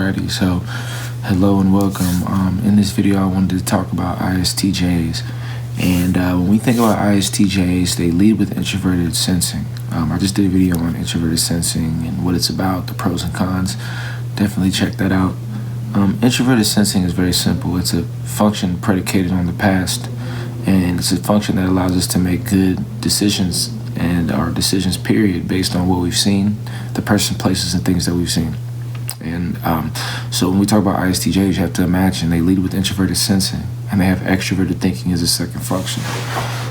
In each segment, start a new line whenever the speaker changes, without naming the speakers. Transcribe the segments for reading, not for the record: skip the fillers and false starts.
already, so hello and welcome. In this video, I wanted to talk about ISTJs. And when we think about ISTJs, they lead with introverted sensing. I just did a video on introverted sensing and what it's about, the pros and cons. Definitely check that out. Introverted sensing is very simple. It's a function predicated on the past, and it's a function that allows us to make good decisions and our decisions period based on what we've seen, the person, places, and things that we've seen. And so when we talk about ISTJs, you have to imagine they lead with introverted sensing and they have extroverted thinking as a second function.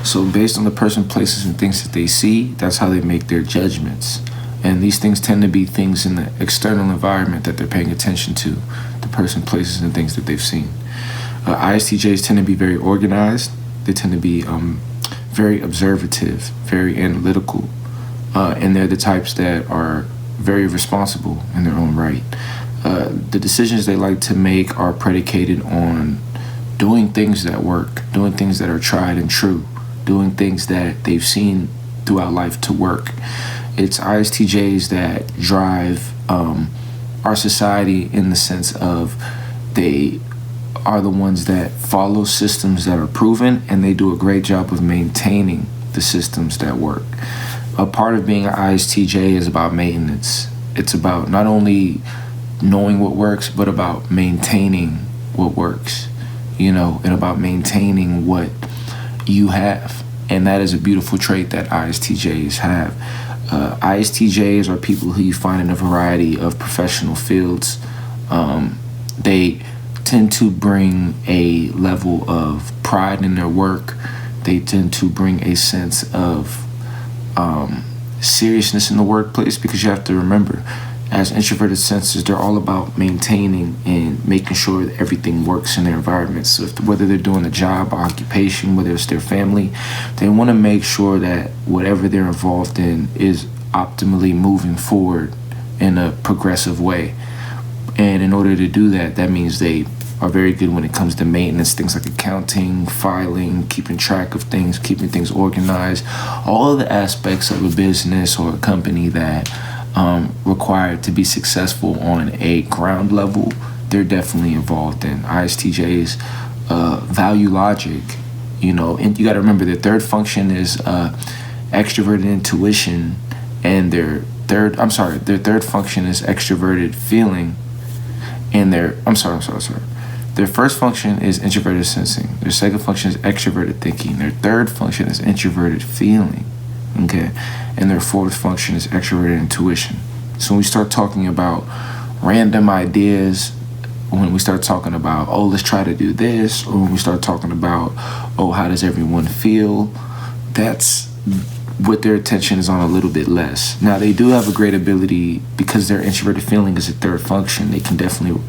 So based on the person, places, and things that they see, that's how they make their judgments. And these things tend to be things in the external environment that they're paying attention to, the person, places, and things that they've seen. ISTJs tend to be very organized. They tend to be very observative, very analytical, and they're the types that are very responsible in their own right. The decisions they like to make are predicated on doing things that work, doing things that are tried and true, doing things that they've seen throughout life to work. It's ISTJs that drive our society in the sense of they are the ones that follow systems that are proven, and they do a great job of maintaining the systems that work. A part of being an ISTJ is about maintenance. It's about not only knowing what works, but about maintaining what works, and about maintaining what you have. And that is a beautiful trait that ISTJs have. ISTJs are people who you find in a variety of professional fields. They tend to bring a level of pride in their work. They tend to bring a sense of seriousness in the workplace, because you have to remember, as introverted sensors, they're all about maintaining and making sure that everything works in their environment. So whether they're doing a job, occupation, whether it's their family, they want to make sure that whatever they're involved in is optimally moving forward in a progressive way. And in order to do that, that means they are very good when it comes to maintenance, things like accounting, filing, keeping track of things, keeping things organized, all of the aspects of a business or a company that required to be successful on a ground level, they're definitely involved in. ISTJs value logic, and you got to remember their third function is extroverted intuition, and their third function is extroverted feeling, and their first function is introverted sensing. Their second function is extroverted thinking. Their third function is introverted feeling. Okay, and their fourth function is extroverted intuition. So when we start talking about random ideas, when we start talking about, let's try to do this, or when we start talking about, how does everyone feel, that's what their attention is on a little bit less. Now, they do have a great ability, because their introverted feeling is a third function. They can definitely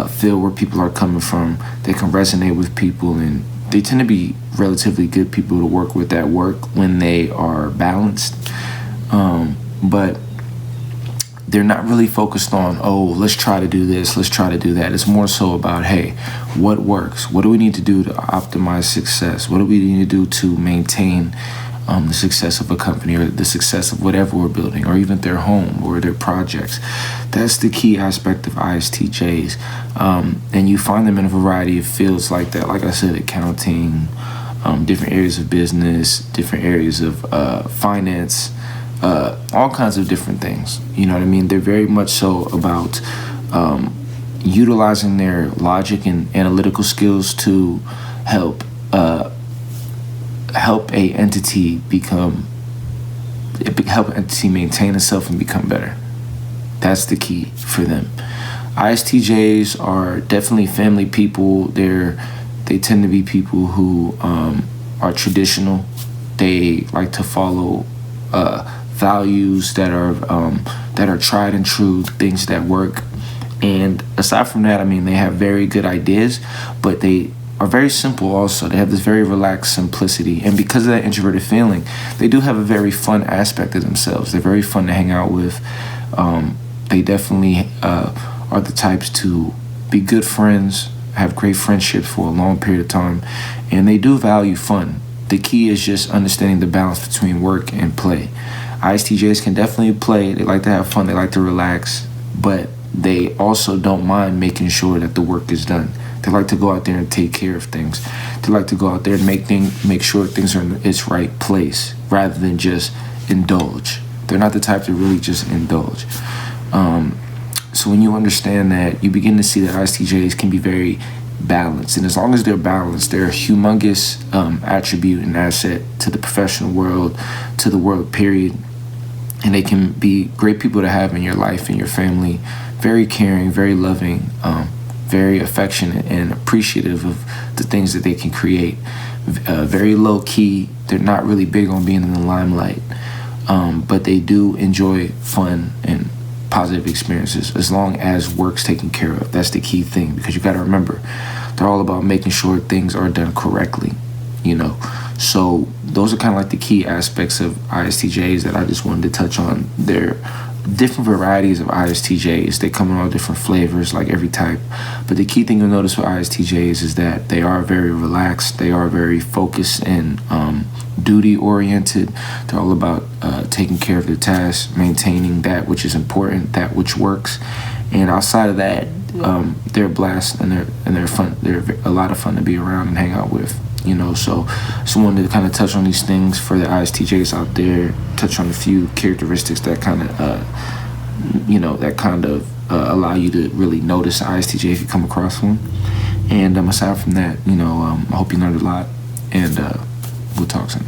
feel where people are coming from. They can resonate with people, and they tend to be relatively good people to work with at work when they are balanced. But they're not really focused on, let's try to do this, let's try to do that. It's more so about, hey, what works? What do we need to do to optimize success? What do we need to do to maintain the success of a company, or the success of whatever we're building, or even their home or their projects? That's the key aspect of ISTJs. And you find them in a variety of fields like that. Like I said, accounting, different areas of business, different areas of finance, all kinds of different things. You know what I mean? They're very much so about utilizing their logic and analytical skills to help a entity maintain itself and become better. That's the key for them. ISTJs are definitely family people. They tend to be people who are traditional. They like to follow values that are tried and true, things that work. And aside from that, they have very good ideas, but they are very simple also. They have this very relaxed simplicity. And because of that introverted feeling, they do have a very fun aspect of themselves. They're very fun to hang out with. They definitely are the types to be good friends, have great friendships for a long period of time, and they do value fun. The key is just understanding the balance between work and play. ISTJs can definitely play. They like to have fun. They like to relax. but they also don't mind making sure that the work is done. They like to go out there and take care of things. They like to go out there and make sure things are in its right place rather than just indulge. They're not the type to really just indulge. So when you understand that, you begin to see that ISTJs can be very balanced. And as long as they're balanced, they're a humongous attribute and asset to the professional world, to the world, period. And they can be great people to have in your life and your family. Very caring, very loving, very affectionate and appreciative of the things that they can create. Very low key. They're not really big on being in the limelight, but they do enjoy fun and positive experiences as long as work's taken care of. That's the key thing, because you got to remember, they're all about making sure things are done correctly, you know. So those are kind of like the key aspects of ISTJs that I just wanted to touch on. They're different varieties of ISTJs. They come in all different flavors, like every type. But the key thing you'll notice with ISTJs is that they are very relaxed. They are very focused and duty-oriented. They're all about taking care of their tasks, maintaining that which is important, that which works. And outside of that, they're a blast and they're fun. They're a lot of fun to be around and hang out with. You know, so just wanted to kind of touch on these things for the ISTJs out there, touch on a few characteristics that kind of, allow you to really notice the ISTJ if you come across one. And aside from that, I hope you learned a lot, and we'll talk soon.